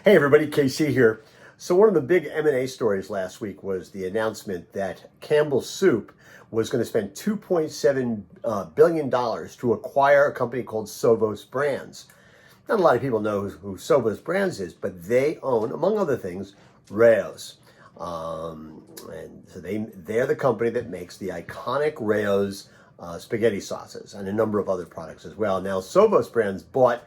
Hey everybody, KC here. So one of the big M&A stories last week was the announcement that Campbell Soup was going to spend $2.7 billion to acquire a company called Sovos Brands. Not a lot of people know who Sovos Brands is, but they own, among other things, Rao's. And so they're the company that makes the iconic Rao's spaghetti sauces and a number of other products as well. Now, Sovos Brands bought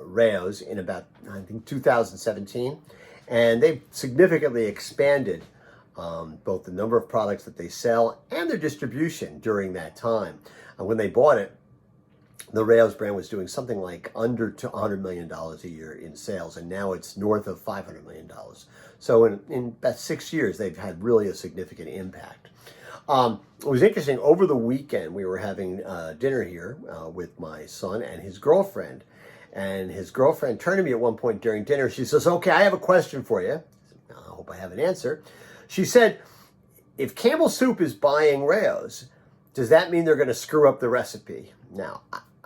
Rao's in about, I think, 2017, and they've significantly expanded both the number of products that they sell and their distribution during that time. When they bought it, the Rao's brand was doing something like under $100 million a year in sales, and now it's north of $500 million. So in about 6 years, they've had really a significant impact. It was interesting. Over the weekend, we were having dinner here with my son and his girlfriend. And his girlfriend turned to me at one point during dinner. She says, "Okay, I have a question for you." I hope I have an answer. She said, "If Campbell Soup is buying Rao's, does that mean they're going to screw up the recipe?" Now,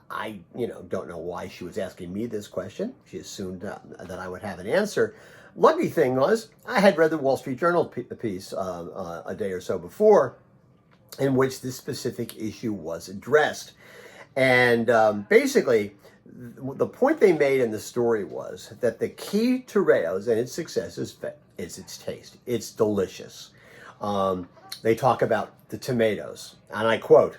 I don't know why she was asking me this question. She assumed that I would have an answer. Lucky thing was, I had read the Wall Street Journal piece a day or so before, in which this specific issue was addressed. And basically, the point they made in the story was that the key to Rao's and its success is its taste. It's delicious. They talk about the tomatoes, and I quote,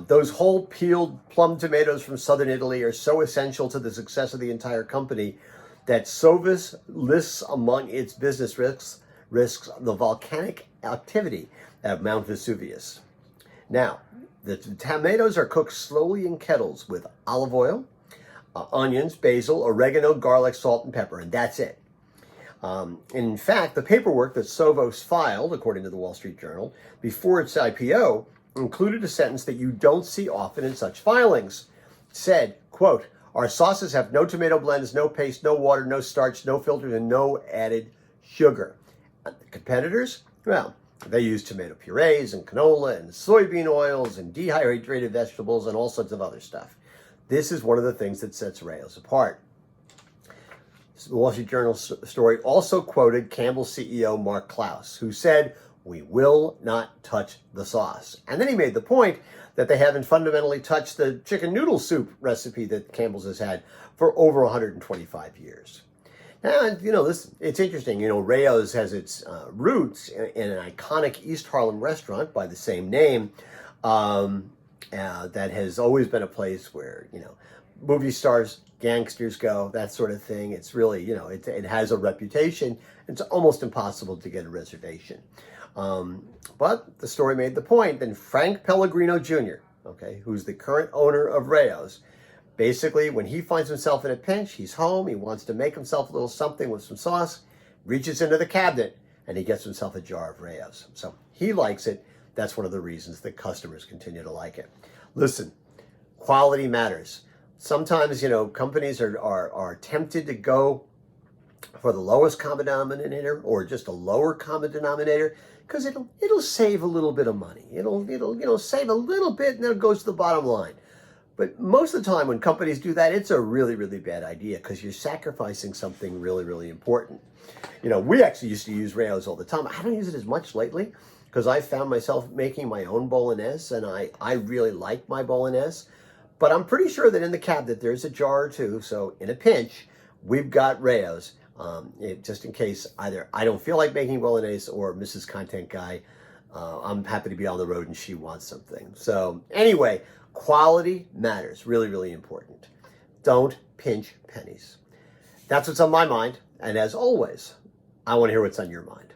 "Those whole peeled plum tomatoes from southern Italy are so essential to the success of the entire company that Sovos lists among its business risks the volcanic activity at Mount Vesuvius." Now, the tomatoes are cooked slowly in kettles with olive oil, onions, basil, oregano, garlic, salt, and pepper, and that's it. In fact, the paperwork that Sovos filed, according to the Wall Street Journal, before its IPO, included a sentence that you don't see often in such filings. It said, quote, "Our sauces have no tomato blends, no paste, no water, no starch, no filters, and no added sugar." The competitors? Well, they use tomato purees and canola and soybean oils and dehydrated vegetables and all sorts of other stuff. This is one of the things that sets Rao's apart. The Wall Street Journal story also quoted Campbell CEO Mark Klaus, who said, "We will not touch the sauce." And then he made the point that they haven't fundamentally touched the chicken noodle soup recipe that Campbell's has had for over 125 years. Now, it's interesting. Rao's has its roots in an iconic East Harlem restaurant by the same name that has always been a place where, movie stars, gangsters go, that sort of thing. It's really, it has a reputation. It's almost impossible to get a reservation. But the story made the point that Frank Pellegrino Jr., who's the current owner of Rao's, basically, when he finds himself in a pinch, he's home, he wants to make himself a little something with some sauce, reaches into the cabinet, and he gets himself a jar of Rao's. So he likes it. That's one of the reasons that customers continue to like it. Listen, quality matters. Sometimes, companies are tempted to go for the lowest common denominator or just a lower common denominator because it'll save a little bit of money. It'll save a little bit and then it goes to the bottom line. But most of the time when companies do that, it's a really, really bad idea because you're sacrificing something really, really important. We actually used to use Rao's all the time. I don't use it as much lately because I found myself making my own bolognese, and I really like my bolognese. But I'm pretty sure that in the cabinet there's a jar or two, so in a pinch, we've got Rao's. Just in case either I don't feel like making bolognese or Mrs. Content Guy, I'm happy to be on the road and she wants something. So anyway, quality matters. Really, really important. Don't pinch pennies. That's what's on my mind. And as always, I want to hear what's on your mind.